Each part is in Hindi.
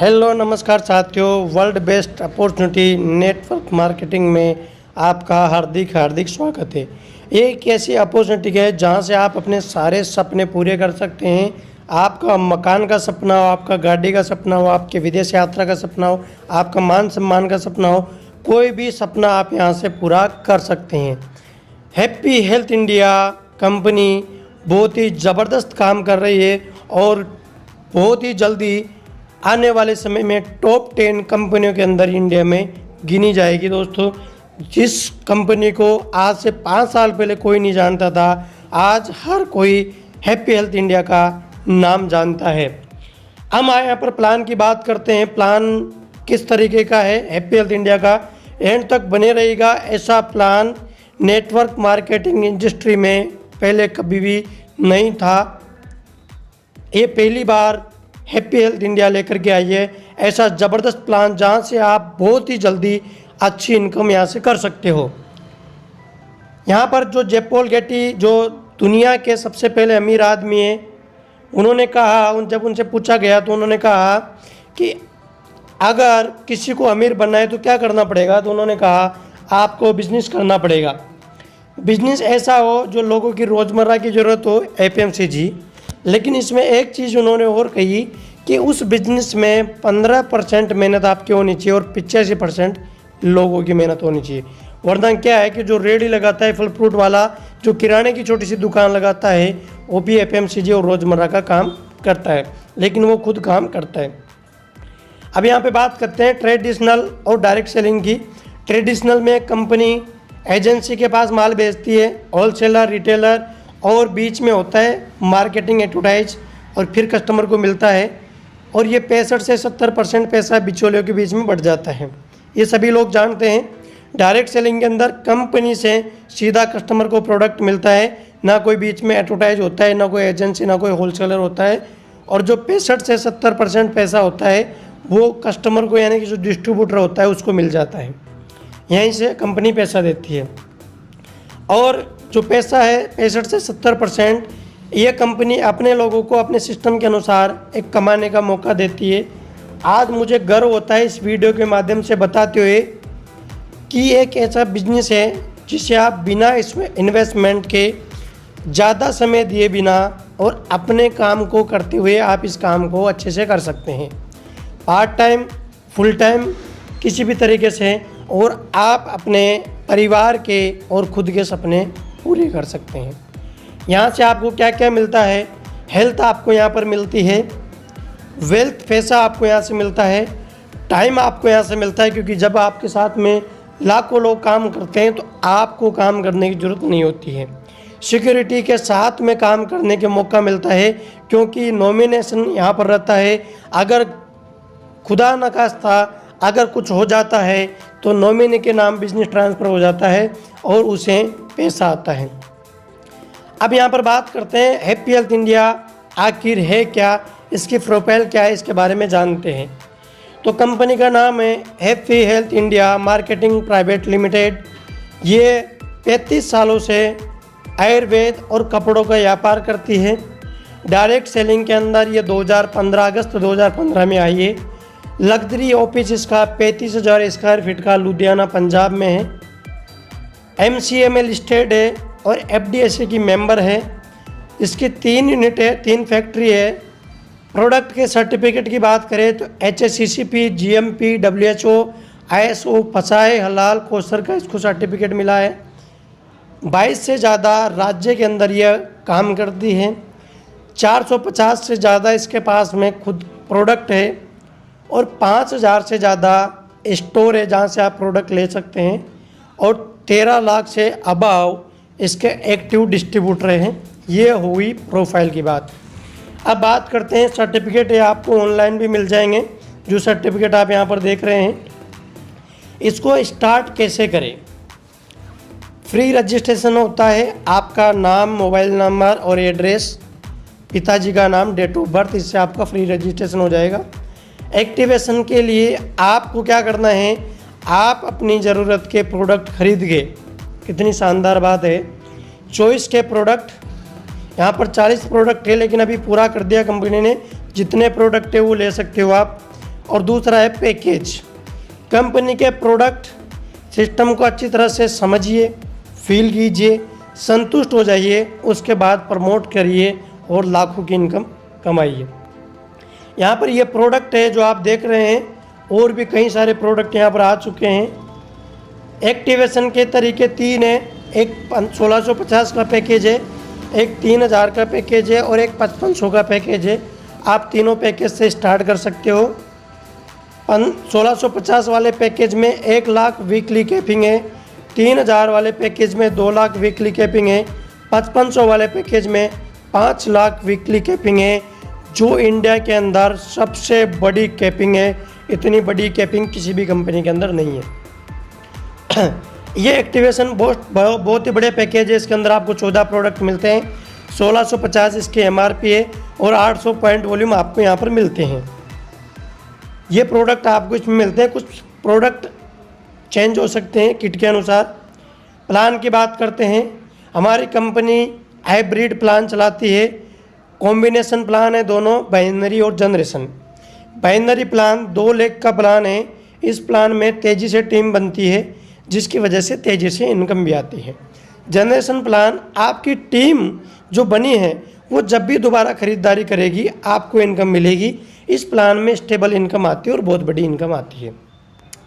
हेलो नमस्कार साथियों, world best opportunity network marketing में आपका हार्दिक स्वागत है। ये एक ऐसी अपॉर्चुनिटी है जहां से आप अपने सारे सपने पूरे कर सकते हैं। आपका मकान का सपना हो, आपका गाड़ी का सपना हो, आपके विदेश यात्रा का सपना हो, आपका मान सम्मान का सपना हो, कोई भी सपना आप यहां से पूरा कर सकते हैं। हैप्पी हेल्थ इंडिया कंपनी बहुत ही ज़बरदस्त काम कर रही है और बहुत ही जल्दी आने वाले समय में टॉप 10 कंपनियों के अंदर इंडिया में गिनी जाएगी। दोस्तों, जिस कंपनी को आज से 5 साल पहले कोई नहीं जानता था, आज हर कोई हैप्पी हेल्थ इंडिया का नाम जानता है। हम यहाँ पर प्लान की बात करते हैं। प्लान किस तरीके का है हैप्पी हेल्थ इंडिया का, एंड तक बने रहेगा। ऐसा प्लान नेटवर्क मार्केटिंग इंडस्ट्री में पहले कभी भी नहीं था। ये पहली बार हैप्पी हेल्थ इंडिया लेकर के आई है ऐसा ज़बरदस्त प्लान जहां से आप बहुत ही जल्दी अच्छी इनकम यहां से कर सकते हो। यहां पर जो जेपॉल गेटी, जो दुनिया के सबसे पहले अमीर आदमी हैं, उन्होंने कहा, जब उनसे पूछा गया तो उन्होंने कहा कि अगर किसी को अमीर बनना है तो क्या करना पड़ेगा, तो उन्होंने कहा आपको बिजनेस करना पड़ेगा। बिजनेस ऐसा हो जो लोगों की रोज़मर्रा की ज़रूरत हो, FMCG। लेकिन इसमें एक चीज़ उन्होंने और कही कि उस बिज़नेस में 15% मेहनत आपकी होनी चाहिए और 85% लोगों की मेहनत होनी चाहिए। वरना क्या है कि जो रेडी लगाता है फल फ्रूट वाला, जो किराने की छोटी सी दुकान लगाता है, वो भी FMCG और रोज़मर्रा का काम करता है, लेकिन वो खुद काम करता है। अब यहाँ पे बात करते हैं ट्रेडिशनल और डायरेक्ट सेलिंग की। ट्रेडिशनल में कंपनी एजेंसी के पास माल बेचती है, होलसेलर, रिटेलर, और बीच में होता है मार्केटिंग एडवर्टाइज, और फिर कस्टमर को मिलता है। और ये 65 से 70% पैसा बिचौलियों के बीच में बढ़ जाता है, ये सभी लोग जानते हैं। डायरेक्ट सेलिंग के अंदर कंपनी से सीधा कस्टमर को प्रोडक्ट मिलता है, ना कोई बीच में एडवर्टाइज होता है, ना कोई एजेंसी, ना कोई होलसेलर होता है। और जो 65 से 70% पैसा होता है वो कस्टमर को, यानी कि जो डिस्ट्रीब्यूटर होता है, उसको मिल जाता है। यहीं से कंपनी पैसा देती है। और जो पैसा है 65 से 70%, ये कंपनी अपने लोगों को अपने सिस्टम के अनुसार एक कमाने का मौका देती है। आज मुझे गर्व होता है इस वीडियो के माध्यम से बताते हुए कि एक ऐसा बिजनेस है जिसे आप बिना इसमें इन्वेस्टमेंट के, ज़्यादा समय दिए बिना और अपने काम को करते हुए आप इस काम को अच्छे से कर सकते हैं, पार्ट टाइम, फुल टाइम, किसी भी तरीके से, और आप अपने परिवार के और खुद के सपने पूरे कर सकते हैं। यहाँ से आपको क्या क्या मिलता है? हेल्थ आपको यहाँ पर मिलती है, वेल्थ, पैसा आपको यहाँ से मिलता है, टाइम आपको यहाँ से मिलता है, क्योंकि जब आपके साथ में लाखों लोग काम करते हैं तो आपको काम करने की ज़रूरत नहीं होती है। सिक्योरिटी के साथ में काम करने के मौका मिलता है, क्योंकि नॉमिनेशन यहाँ पर रहता है। अगर खुदा न खास्ता अगर कुछ हो जाता है तो नॉमिनी के नाम बिजनेस ट्रांसफ़र हो जाता है और उसे पैसा आता है। अब यहाँ पर बात करते हैं हैप्पी हेल्थ इंडिया आखिर है क्या, इसकी प्रोफाइल क्या है, इसके बारे में जानते हैं। तो कंपनी का नाम है happy health India marketing private limited. ये 35 सालों से आयुर्वेद और कपड़ों का व्यापार करती है। डायरेक्ट सेलिंग के अंदर ये 2015 अगस्त 2015 में आई है। लग्जरी ऑफिस इसका 35,000 स्क्वायर फीट का लुधियाना पंजाब में है। MCA में लिस्टेड है और FDSA की मेंबर है। इसकी 3 यूनिट है, 3 फैक्ट्री है। प्रोडक्ट के सर्टिफिकेट की बात करें तो HACCP, GMP, WHO, ISO, फसाए हलाल कोस्टर का इसको सर्टिफिकेट मिला है। 22 से ज़्यादा राज्य के अंदर यह काम करती है। 450 से ज़्यादा इसके पास में खुद प्रोडक्ट है और 5,000 से ज़्यादा स्टोर है जहाँ से आप प्रोडक्ट ले सकते हैं, और 13 लाख से अबाव इसके एक्टिव डिस्ट्रीब्यूटर हैं। ये हुई प्रोफाइल की बात। अब बात करते हैं सर्टिफिकेट, है आपको ऑनलाइन भी मिल जाएंगे। जो सर्टिफिकेट आप यहाँ पर देख रहे हैं, इसको स्टार्ट कैसे करें? फ्री रजिस्ट्रेशन होता है। आपका नाम, मोबाइल नंबर और एड्रेस, पिताजी का नाम, डेट ऑफ बर्थ, इससे आपका फ्री रजिस्ट्रेशन हो जाएगा। एक्टिवेशन के लिए आपको क्या करना है, आप अपनी ज़रूरत के प्रोडक्ट खरीद के, कितनी शानदार बात है, चॉइस के प्रोडक्ट, यहाँ पर 40 प्रोडक्ट है लेकिन अभी पूरा कर दिया कंपनी ने। जितने प्रोडक्ट है वो ले सकते हो आप। और दूसरा है पैकेज। कंपनी के प्रोडक्ट सिस्टम को अच्छी तरह से समझिए, फील कीजिए, संतुष्ट हो जाइए, उसके बाद प्रमोट करिए और लाखों की इनकम कमाइए। यहाँ पर ये प्रोडक्ट है जो आप देख रहे हैं, और भी कई सारे प्रोडक्ट यहाँ पर आ चुके हैं। एक्टिवेशन के तरीके 3 हैं, एक 1650 का पैकेज है, एक 3000 का पैकेज है और एक 5500 का पैकेज है। आप तीनों पैकेज से स्टार्ट कर सकते हो। 1650 वाले पैकेज में 1 लाख वीकली कैपिंग है, 3000 वाले पैकेज में 2 लाख वीकली कैपिंग है, 5500 वाले पैकेज में 5 लाख वीकली कैपिंग है, जो इंडिया के अंदर सबसे बड़ी कैपिंग है। इतनी बड़ी कैपिंग किसी भी कंपनी के अंदर नहीं है। ये एक्टिवेशन बहुत ही बड़े पैकेज है। इसके अंदर आपको 14 प्रोडक्ट मिलते हैं। 1650 इसके MRP है और 800 पॉइंट वॉल्यूम आपको यहाँ पर मिलते हैं। ये प्रोडक्ट आपको इसमें मिलते हैं। कुछ प्रोडक्ट चेंज हो सकते हैं किट के अनुसार। प्लान की बात करते हैं, हमारी कंपनी हाइब्रिड प्लान चलाती है। कॉम्बिनेशन प्लान है दोनों, बाइनरी और जनरेशन। बाइनरी प्लान 2 लाख का प्लान है। इस प्लान में तेज़ी से टीम बनती है, जिसकी वजह से तेज़ी से इनकम भी आती है। जनरेशन प्लान, आपकी टीम जो बनी है वो जब भी दोबारा ख़रीदारी करेगी आपको इनकम मिलेगी। इस प्लान में स्टेबल इनकम आती है और बहुत बड़ी इनकम आती है,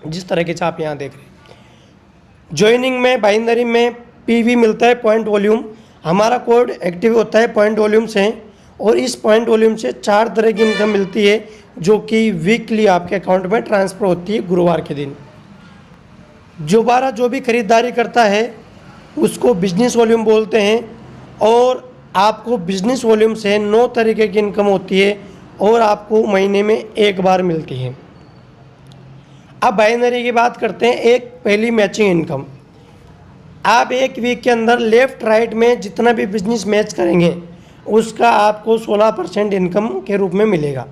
जिस तरह के आप यहाँ देख रहे हैं। ज्वाइनिंग में बाइनरी में PV मिलता है, पॉइंट वॉल्यूम। हमारा कोड एक्टिव होता है पॉइंट वॉल्यूम से, और इस पॉइंट वॉल्यूम से 4 तरह की इनकम मिलती है, जो कि वीकली आपके अकाउंट में ट्रांसफ़र होती है गुरुवार के दिन। दोबारा जो भी खरीदारी करता है उसको बिजनेस वॉल्यूम बोलते हैं, और आपको बिजनेस वॉल्यूम से 9 तरीके की इनकम होती है और आपको महीने में 1 बार मिलती है। अब बाइनरी की बात करते हैं। एक पहली मैचिंग इनकम, आप 1 वीक के अंदर लेफ़्ट राइट में जितना भी बिजनेस मैच करेंगे उसका आपको 16% इनकम के रूप में मिलेगा।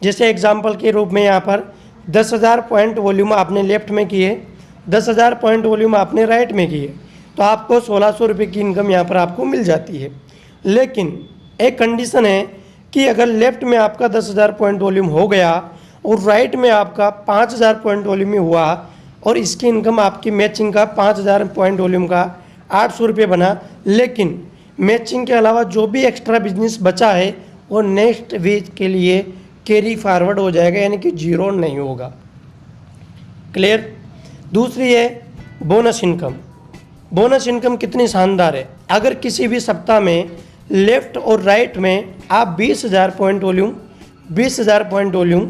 जैसे एग्जांपल के रूप में यहाँ पर 10,000 पॉइंट वॉल्यूम आपने लेफ़्ट में किए, 10,000 पॉइंट वॉल्यूम आपने राइट में किए, तो आपको 1600 रुपये की इनकम यहाँ पर आपको मिल जाती है। लेकिन एक कंडीशन है कि अगर लेफ़्ट में आपका 10,000 पॉइंट वॉल्यूम हो गया और राइट में आपका 5,000 पॉइंट वॉल्यूम में हुआ, और इसकी इनकम आपकी मैचिंग का 5,000 पॉइंट वॉल्यूम का 800 रुपये बना, लेकिन मैचिंग के अलावा जो भी एक्स्ट्रा बिजनेस बचा है वो नेक्स्ट वीक के लिए कैरी फॉरवर्ड हो जाएगा, यानी कि जीरो नहीं होगा। क्लियर। दूसरी है बोनस इनकम। बोनस इनकम कितनी शानदार है। अगर किसी भी सप्ताह में लेफ़्ट और राइट में आप 20,000 पॉइंट वॉल्यूम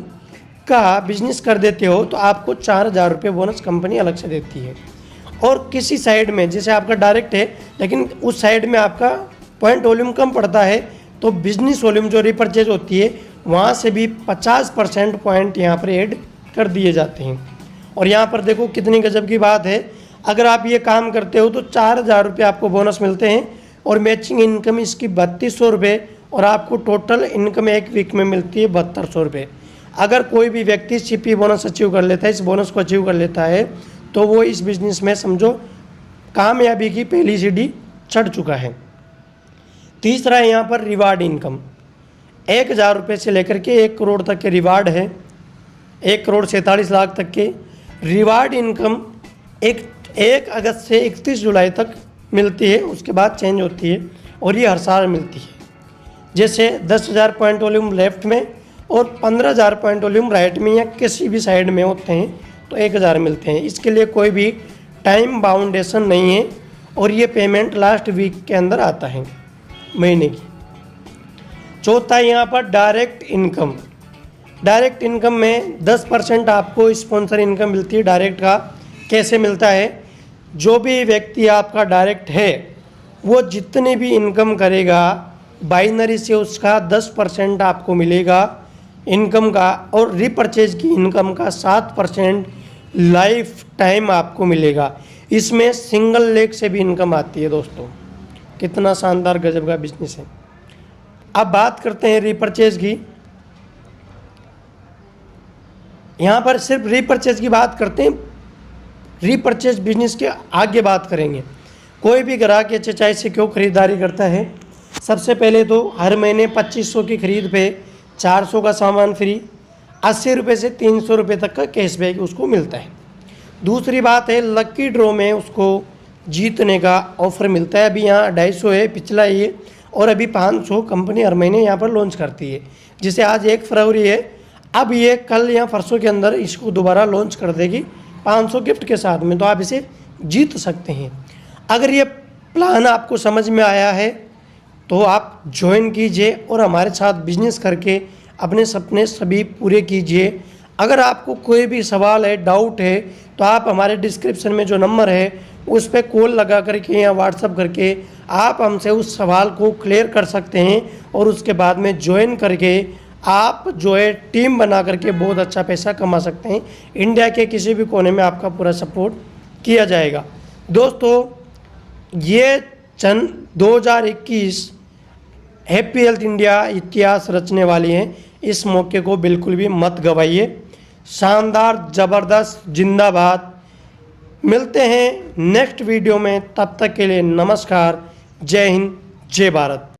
का बिजनेस कर देते हो तो आपको 4,000 रुपये बोनस कंपनी अलग से देती है। और किसी साइड में, जैसे आपका डायरेक्ट है लेकिन उस साइड में आपका पॉइंट वॉल्यूम कम पड़ता है, तो बिजनेस वॉल्यूम जो रिपर्चेज होती है वहाँ से भी 50% पॉइंट यहाँ पर ऐड कर दिए जाते हैं। और यहाँ पर देखो कितनी गजब की बात है, अगर आप ये काम करते हो तो 4,000 रुपये आपको बोनस मिलते हैं, और मैचिंग इनकम इसकी 3200 रुपये, और आपको टोटल इनकम 1 वीक में मिलती है 7200 रुपये। अगर कोई भी व्यक्ति CP बोनस अचीव कर लेता है, इस बोनस को अचीव कर लेता है, तो वो इस बिज़नेस में समझो कामयाबी की पहली सीढ़ी चढ़ चुका है। तीसरा है यहाँ पर रिवार्ड इनकम। 1,000 रुपये से लेकर के 1 करोड़ तक के रिवार्ड है, 1 करोड़ 47 लाख तक के रिवार्ड इनकम 1 अगस्त से 31 जुलाई तक मिलती है, उसके बाद चेंज होती है, और ये हर साल मिलती है। जैसे 10,000 पॉइंट वॉल्यूम लेफ़्ट में और 15,000 पॉइंट वॉल्यूम राइट में या किसी भी साइड में होते हैं तो 1,000 मिलते हैं। इसके लिए कोई भी टाइम बाउंडेशन नहीं है, और ये पेमेंट लास्ट वीक के अंदर आता है महीने की। चौथा यहाँ पर डायरेक्ट इनकम। डायरेक्ट इनकम में 10% आपको स्पॉन्सर इनकम मिलती है। डायरेक्ट का कैसे मिलता है, जो भी व्यक्ति आपका डायरेक्ट है वो जितनी भी इनकम करेगा बाइनरी से उसका 10% आपको मिलेगा इनकम का, और रीपरचेज की इनकम का 7% लाइफ टाइम आपको मिलेगा। इसमें सिंगल लेग से भी इनकम आती है दोस्तों। कितना शानदार गजब का बिजनेस है। अब बात करते हैं रीपरचेज की। यहाँ पर सिर्फ रीपरचेज की बात करते हैं, रीपरचेज बिजनेस के आगे बात करेंगे। कोई भी ग्राहक HHI से क्यों खरीदारी करता है, सबसे पहले तो हर महीने 2500 की खरीद पे 400 का सामान फ्री। 80 रुपये से 300 रुपये तक का कैशबैक उसको मिलता है। दूसरी बात है लकी ड्रॉ में उसको जीतने का ऑफ़र मिलता है। अभी यहाँ 250 है पिछला ये, और अभी 500 कंपनी हर महीने यहाँ पर लॉन्च करती है, जिसे आज 1 फरवरी है। अब ये कल या परसों के अंदर इसको दोबारा लॉन्च कर देगी 500 गिफ्ट के साथ में, तो आप इसे जीत सकते हैं। अगर ये प्लान आपको समझ में आया है तो आप ज्वाइन कीजिए और हमारे साथ बिजनेस करके अपने सपने सभी पूरे कीजिए। अगर आपको कोई भी सवाल है, डाउट है, तो आप हमारे डिस्क्रिप्शन में जो नंबर है उस पर कॉल लगा करके या व्हाट्सअप करके आप हमसे उस सवाल को क्लियर कर सकते हैं, और उसके बाद में ज्वाइन करके आप जो है टीम बना करके बहुत अच्छा पैसा कमा सकते हैं। इंडिया के किसी भी कोने में आपका पूरा सपोर्ट किया जाएगा। दोस्तों, ये 2021 हैप्पी हेल्थ इंडिया इतिहास रचने वाली हैं। इस मौके को बिल्कुल भी मत गवाइए। शानदार, ज़बरदस्त, जिंदाबाद। मिलते हैं नेक्स्ट वीडियो में, तब तक के लिए नमस्कार। जय हिंद, जय भारत।